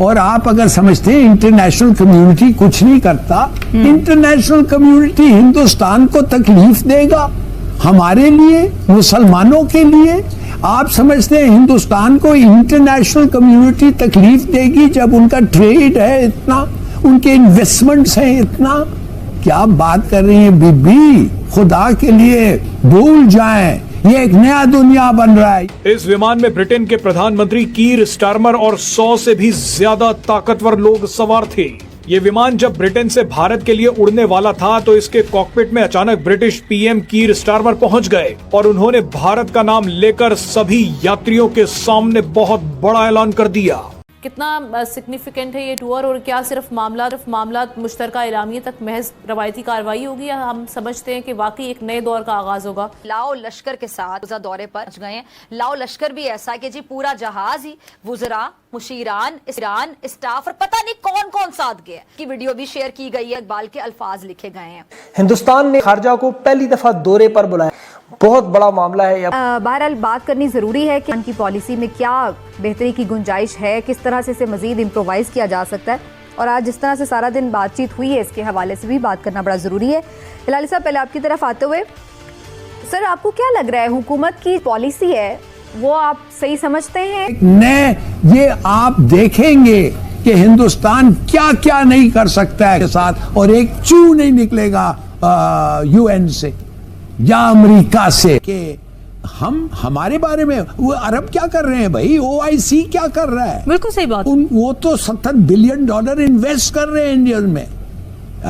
और आप अगर समझते हैं इंटरनेशनल कम्युनिटी कुछ नहीं करता, इंटरनेशनल कम्युनिटी हिंदुस्तान को तकलीफ देगा, हमारे लिए, मुसलमानों के लिए। आप समझते हैं हिंदुस्तान को इंटरनेशनल कम्युनिटी तकलीफ देगी जब उनका ट्रेड है इतना, उनके इन्वेस्टमेंट्स हैं इतना? क्या बात कर रही हैं बीबी, खुदा के लिए भूल जाएं, ये एक नया दुनिया बन रहा है। इस विमान में ब्रिटेन के प्रधानमंत्री कीर स्टारमर और 100 से भी ज्यादा ताकतवर लोग सवार थे। ये विमान जब ब्रिटेन से भारत के लिए उड़ने वाला था तो इसके कॉकपिट में अचानक ब्रिटिश पीएम कीर स्टारमर पहुंच गए और उन्होंने भारत का नाम लेकर सभी यात्रियों के सामने बहुत बड़ा ऐलान कर दिया। कितना सिग्निफिकेंट है ये टूर, और क्या सिर्फ मामला मुश्तरका एलामिया तक महज रवायती कार्रवाई होगी या हम समझते हैं कि वाकई एक नए दौर का आगाज होगा? लाओ लश्कर के साथ दौरे पर गए हैं। लाओ लश्कर भी ऐसा है कि जी पूरा जहाज ही वुज़रा, मुशीरान, ईरान, स्टाफ और पता नहीं कौन कौन साथ गए की वीडियो भी शेयर की गई है। इकबाल के अल्फाज लिखे गए हैं। हिंदुस्तान ने खारजा को पहली दफा दौरे पर बुलाया, बहुत बड़ा मामला है। बहरहाल बात करनी जरूरी है कि उनकी पॉलिसी में क्या बेहतरी की गुंजाइश है, किस तरह से इसे मजीद इम्प्रोवाइज किया जा सकता है, और आज जिस तरह से सारा दिन बातचीत हुई है इसके हवाले से भी बात करना बड़ा जरूरी है। हिलाली साहब, पहले आपकी तरफ आते हुए, सर आपको क्या लग रहा है हुकूमत की पॉलिसी है वो आप सही समझते हैं? ये आप देखेंगे कि हिंदुस्तान क्या क्या नहीं कर सकता है के साथ, और एक चू नहीं निकलेगा यूएन से या अमेरिका से कि हमारे बारे में। वो अरब क्या कर रहे हैं भाई, ओआईसी क्या कर रहा है? बिल्कुल सही बात। वो तो $70 बिलियन इन्वेस्ट कर रहे हैं इंडिया में।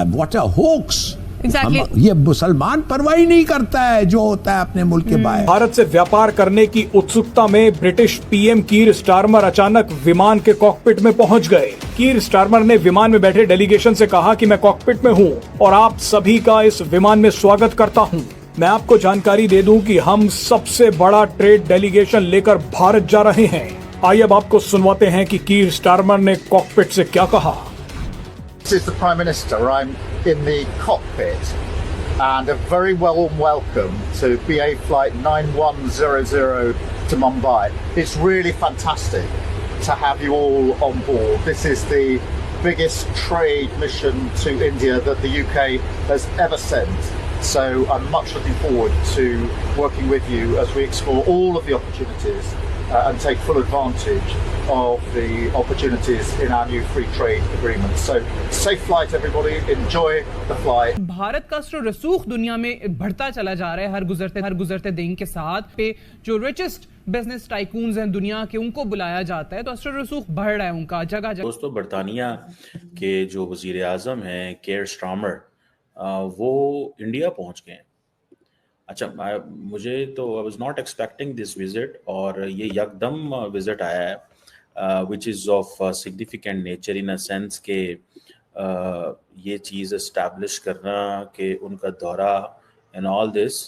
What a hoax. ये मुसलमान परवाह ही नहीं करता है जो होता है अपने मुल्क के बाहर। भारत से व्यापार करने की उत्सुकता में ब्रिटिश पीएम कीर स्टारमर अचानक विमान के कॉकपिट में पहुंच गए। कीर स्टारमर ने विमान में बैठे डेलीगेशन से कहा कि मैं कॉकपिट में हूं और आप सभी का इस विमान में स्वागत करता हूं। मैं आपको जानकारी दे दूं कि हम सबसे बड़ा ट्रेड डेलीगेशन लेकर भारत जा रहे हैं। आइए अब आपको सुनवाते हैं कि कीर स्टारमर ने कॉकपिट से क्या कहा। This is the Prime Minister. I'm in the cockpit, and a very warm welcome to BA Flight 9100 to Mumbai. It's really fantastic to have you all on board. This is the biggest trade mission to India that the UK has ever sent. So I'm much looking forward to working with you as we explore all of the opportunities and take full advantage of the opportunities in our new free trade agreement. So safe flight everybody, enjoy the flight. Bharat का अस्र रसूख दुनिया में बढ़ता चला जा रहा है हर गुजरते दिन के साथ। पे जो रिचेस्ट बिजनेस टाइकून्स हैं दुनिया के उनको बुलाया जाता है, तो अस्र रसूख बढ़ रहा है उनका जगह जगह। दोस्तों, बरतानिया के जो वजीर आजम हैं केयर स्टारमर, वो इंडिया पहुंच गए हैं। अच्छा, मुझे तो I was not expecting this visit, और ये यकदम विजिट आया है which is of significant nature in a sense के ये चीज़ इस्टेब्लिश करना कि उनका दौरा एंड ऑल दिस,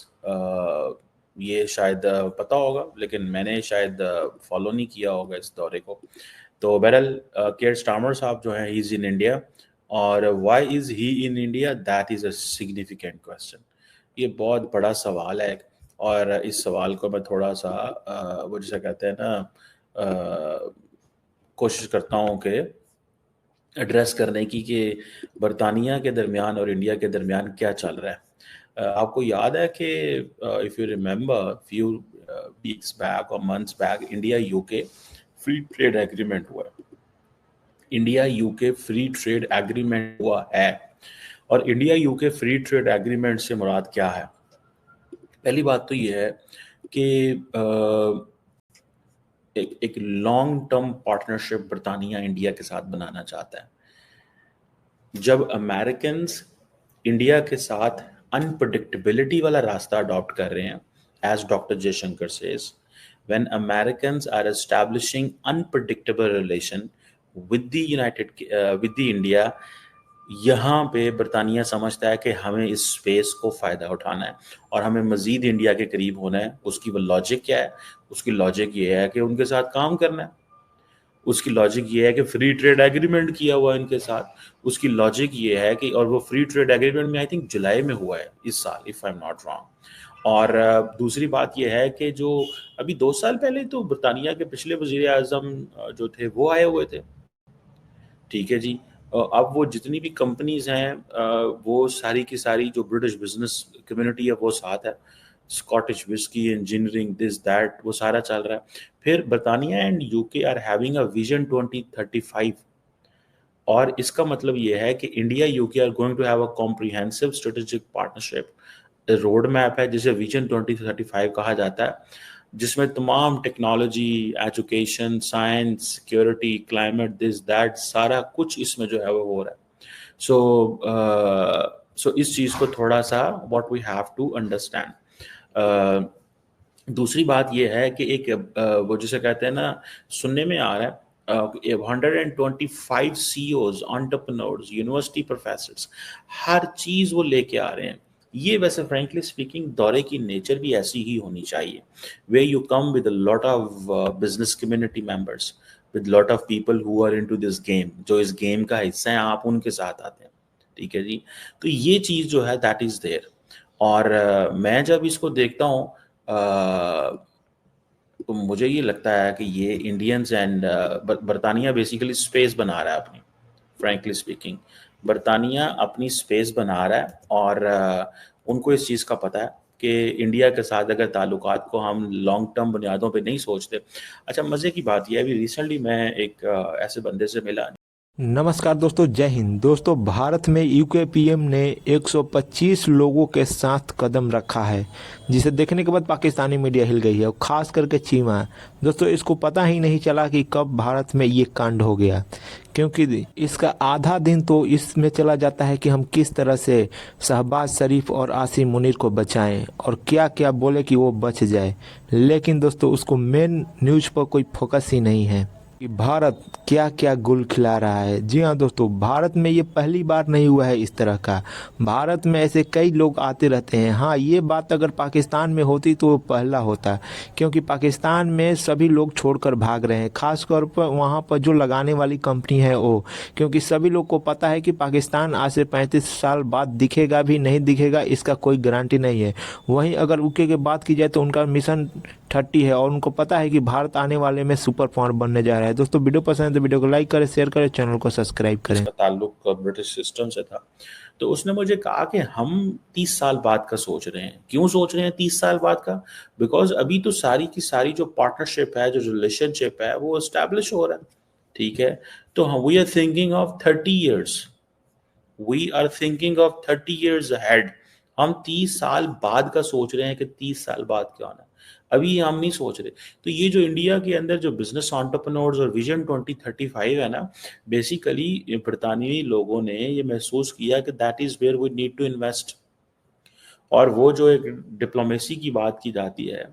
ये शायद पता होगा लेकिन मैंने शायद फॉलो नहीं किया होगा इस दौरे को। तो बहरहाल केयर स्टारमर साहब जो हैं, ही इज़ इन इंडिया, और why is he in India, that is a significant question. ये बहुत बड़ा सवाल है, और इस सवाल को मैं थोड़ा सा वो जिसे कहते हैं ना, कोशिश करता हूँ कि एड्रेस करने की कि बरतानिया के दरमियान और इंडिया के दरमियान क्या चल रहा है। आपको याद है कि if you remember few weeks back और months back India UK free trade agreement हुआ है। India UK free trade agreement हुआ है, और India UK free trade agreement से मुराद क्या है? पहली बात तो ये है कि एक लॉन्ग टर्म पार्टनरशिप बरतानिया इंडिया के साथ बनाना चाहता है। जब अमेरिकन्स इंडिया के साथ अनप्रेडिक्टेबिलिटी वाला रास्ता अडॉप्ट कर रहे हैं, as doctor Jaishankar says, when Americans are establishing unpredictable relation with the India, यहाँ पे बरतानिया समझता है कि हमें इस स्पेस को फ़ायदा उठाना है और हमें मज़ीद इंडिया के करीब होना है। उसकी वो लॉजिक क्या है? उसकी लॉजिक ये है कि उनके साथ काम करना है। उसकी लॉजिक ये है कि फ्री ट्रेड एग्रीमेंट किया हुआ है इनके साथ। उसकी लॉजिक ये है कि, और वो फ्री ट्रेड एग्रीमेंट में आई थिंक जुलाई में हुआ है इस साल, if I am not wrong. और दूसरी बात ये है कि जो अभी 2 साल पहले तो बरतानिया के पिछले वज़ीर आज़म जो थे वो आए हुए थे, ठीक है जी। अब वो जितनी भी कंपनीज हैं वो सारी की सारी जो ब्रिटिश बिजनेस कम्युनिटी है वो साथ है। Scottish whisky, engineering, this that, वो सारा चल रहा है। फिर बर्तानिया and UK are having a vision 2035, और इसका मतलब ये है कि India UK are going to have a comprehensive strategic partnership. Road map है जिसे विजन 2035 कहा जाता है, जिसमें तमाम technology, education, science, security, climate, this that, सारा कुछ इसमें जो है वो हो रहा है। सो इस चीज़ को थोड़ा सा what we have to understand. दूसरी बात यह है कि एक वो जिसे कहते हैं ना, सुनने में आ रहा है 125 CEOs, एंटरप्रेन्योर्स, यूनिवर्सिटी प्रोफेसर्स, हर चीज़ वो लेके आ रहे हैं। ये वैसे फ्रेंकली स्पीकिंग दौरे की नेचर भी ऐसी ही होनी चाहिए, way you come with a lot of business community members, with lot of people who are into this game, जो इस गेम का हिस्सा है, आप उनके साथ आते हैं। ठीक है जी। तो ये चीज़ जो है दैट इज़ देयर। और मैं जब इसको देखता हूँ तो मुझे ये लगता है कि ये इंडियंस एंड बरतानिया बेसिकली स्पेस बना रहा है अपनी, फ्रैंकली स्पीकिंग बरतानिया अपनी स्पेस बना रहा है। और उनको इस चीज़ का पता है कि इंडिया के साथ अगर ताल्लुकात को हम लॉन्ग टर्म बुनियादों पे नहीं सोचते। अच्छा, मज़े की बात यह है, अभी रिसेंटली मैं एक ऐसे बंदे से मिला। नमस्कार दोस्तों, जय हिंद। दोस्तों, भारत में यूके पीएम ने 125 लोगों के साथ कदम रखा है, जिसे देखने के बाद पाकिस्तानी मीडिया हिल गई है, और ख़ास करके चीमा। दोस्तों, इसको पता ही नहीं चला कि कब भारत में ये कांड हो गया, क्योंकि इसका आधा दिन तो इसमें चला जाता है कि हम किस तरह से शहबाज शरीफ और आसिम मुनीर को बचाएं और क्या क्या बोले कि वो बच जाए। लेकिन दोस्तों, उसको मेन न्यूज़ पर कोई फोकस ही नहीं है कि भारत क्या क्या गुल खिला रहा है। जी हाँ दोस्तों, भारत में ये पहली बार नहीं हुआ है इस तरह का। भारत में ऐसे कई लोग आते रहते हैं। हाँ, ये बात अगर पाकिस्तान में होती तो वो पहला होता, क्योंकि पाकिस्तान में सभी लोग छोड़कर भाग रहे हैं, खासतौर पर वहाँ पर जो लगाने वाली कंपनी है वो, क्योंकि सभी लोग को पता है कि पाकिस्तान आज से 35 साल बाद दिखेगा भी नहीं दिखेगा, इसका कोई गारंटी नहीं है। वहीं अगर यूके की बात की जाए तो उनका मिशन 30 है, और उनको पता है कि भारत आने वाले में सुपर पावर बनने जा रहा है। दोस्तों, वीडियो पसंद है तो वीडियो को लाइक करें, शेयर करें, चैनल को सब्सक्राइब करें। ताल्लुक ब्रिटिश सिस्टम से था, तो उसने मुझे कहा कि हम 30 साल बाद का सोच रहे हैं। क्यों सोच रहे हैं 30 साल बाद का? बिकॉज अभी तो सारी की सारी जो पार्टनरशिप है, जो रिलेशनशिप है, वो एस्टैब्लिश हो रहा है। ठीक है, तो we are thinking of 30 years, we are thinking of 30 years ahead. हम 30 साल बाद का सोच रहे हैं कि 30 साल बाद क्या होना है, अभी हम नहीं सोच रहे। तो ये जो इंडिया के अंदर जो बिजनेस एंटरप्रेन्योर्स और विजन 2035 है ना, बेसिकली बरतानवी लोगों ने ये महसूस किया कि that is where we need to invest. और वो जो एक डिप्लोमेसी की बात की जाती है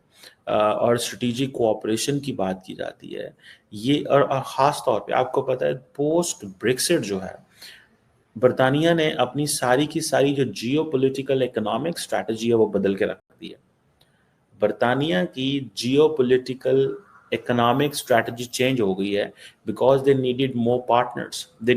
और स्ट्रेटेजिक कोऑपरेशन की बात की जाती है, ये और ख़ास तौर पे आपको पता है पोस्ट ब्रेक्सिट जो है, बरतानिया ने अपनी सारी की सारी जो जियो पोलिटिकल इकोनॉमिक स्ट्रैटेजी है वो बदल के रख दी है। बरतानिया की geo political economic strategy change हो गई है because they needed more partners, they